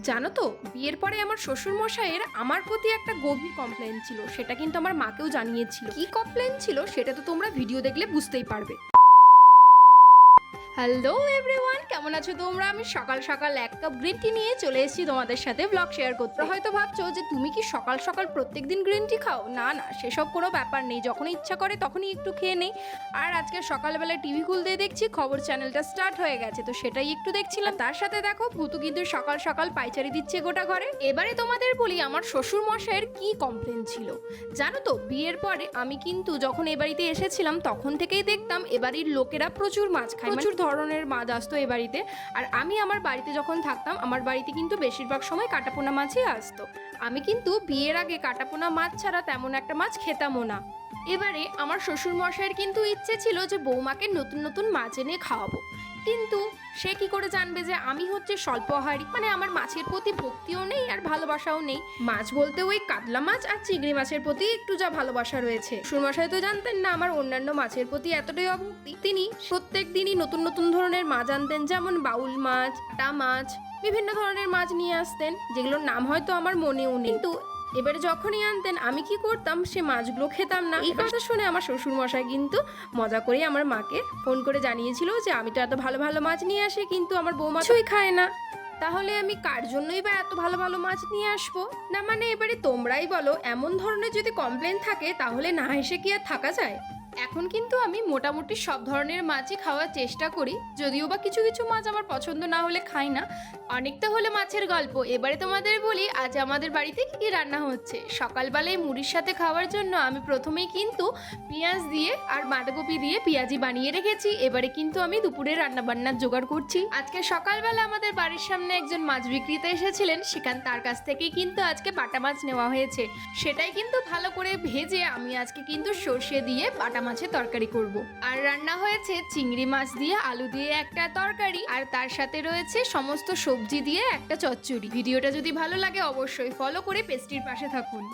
জানো তো, বিয়ের পরে আমার শ্বশুর মশাইয়ের আমার প্রতি একটা গভীর কমপ্লেন ছিল। সেটা কিন্তু আমার মাকেও জানিয়েছিল। কি কমপ্লেন ছিল সেটা তো তোমরা ভিডিও দেখলে বুঝতেই পারবে। হ্যালো এভরিওয়ান, কেমন আছো তোমরা? আমি সকাল সকাল এক কাপ গ্রিন টি নিয়ে চলে এসেছি তোমাদের সাথে ব্লগ শেয়ার করতে। হয়তো ভাবছো যে তুমি কি সকাল সকাল প্রত্যেকদিন গ্রিন টি খাও? না না, সেসব কোনো ব্যাপার নেই। যখন ইচ্ছা করে তখনই একটু খেয়ে নেই। আর আজকে সকালবেলা টিভি খুলতেই দেখছি খবর চ্যানেলটা স্টার্ট হয়ে গেছে, তো সেটাই একটু দেখছিলাম। তার সাথে দেখো ভুতু কিন্তু সকাল সকাল পাইচারি দিচ্ছে গোটা ঘরে। এবারে তোমাদের বলি আমার শ্বশুর মশাইয়ের কি কমপ্লেন ছিল। জানো তো, বিয়ের পরে আমি কিন্তু যখন এ বাড়িতে এসেছিলাম তখন থেকেই দেখতাম এ বাড়ির লোকেরা প্রচুর মাছ খায়, প্রচুর ধরনের মাছ আসতো এ বাড়িতে। আর আমি আমার বাড়িতে যখন থাকতাম আমার বাড়িতে কিন্তু বেশিরভাগ সময় কাটাপোনা মাছই আসতো। আমি কিন্তু বিয়ের আগে কাটাপোনা মাছ ছাড়া তেমন একটা মাছ খেতামও না। এবারে আমার শ্বশুর মশাইয়ের কিন্তু ইচ্ছে ছিল যে বৌমাকে নতুন নতুন মাছ এনে খাওয়াবো, কিন্তু সে কি করে জানবে যে আমি হচ্ছে স্বল্পাহারী, মানে আমার মাছের প্রতি ভক্তিও নেই আর ভালোবাসাও নেই। মাছ বলতে ওই কাতলা মাছ আর চিংড়ি মাছের প্রতি একটু যা ভালোবাসা রয়েছে। শ্বশুরমশাই তো জানতেন না আমার অন্যান্য মাছের প্রতি এতটাই অভক্তি। তিনি প্রত্যেক দিনই নতুন নতুন ধরনের মাছ আনতেন, যেমন বাউল মাছ, টা মাছ, বিভিন্ন ধরনের মাছ নিয়ে আসতেন, যেগুলোর নাম হয়তো আমার মনেও নেই। কিন্তু এবারে যখনই আনতেন আমি কি করতাম, সে মাছগুলো খেতাম না। এই কথা শুনে আমার শ্বশুর মশাই কিন্তু মজা করে আমার মাকে ফোন করে জানিয়েছিল যে আমি তো এত ভালো ভালো মাছ নিয়ে আসি, কিন্তু আমার বৌমা কিছুই খায় না। তাহলে আমি কার জন্যই বা এত ভালো ভালো মাছ নিয়ে আসবো? না মানে এবারে তোমরাই বলো, এমন ধরনের যদি কমপ্লেন থাকে তাহলে না হেসে কি আর থাকা যায়? এখন কিন্তু আমি মোটামুটি সব ধরনের মাছই খাওয়ার চেষ্টা করি, যদিও বা কিছু কিছু মাছ আমার পছন্দ না হলে খাই না। অনেকটা হলে মাছের গল্প। এবারে তোমাদের বলি আজ আমাদের বাড়িতে কি কি রান্না হচ্ছে। সকালবেলায় মুড়ির সাথে খাওয়ার জন্য আমি প্রথমেই কিন্তু পেঁয়াজ দিয়ে আর বাঁধাকপি দিয়ে পেঁয়াজি বানিয়ে রেখেছি। এবারে কিন্তু আমি দুপুরে রান্না বান্নার জোগাড় করছি। আজকে সকালবেলা আমাদের বাড়ির সামনে একজন মাছ বিক্রেতা এসেছিলেন, তার কাছ থেকেই কিন্তু আজকে বাটা মাছ নেওয়া হয়েছে। সেটাই কিন্তু ভালো করে ভেজে আমি আজকে কিন্তু সর্ষে দিয়ে বাটা মাছের তরকারি করব। আর রান্না হয়েছে চিংড়ি মাছ দিয়ে আলু দিয়ে একটা তরকারি, আর তার সাথে রয়েছে সমস্ত সবজি দিয়ে একটা চচ্চড়ি। ভিডিওটা যদি ভালো লাগে অবশ্যই ফলো করে পেস্ট্রির পাশে থাকুন।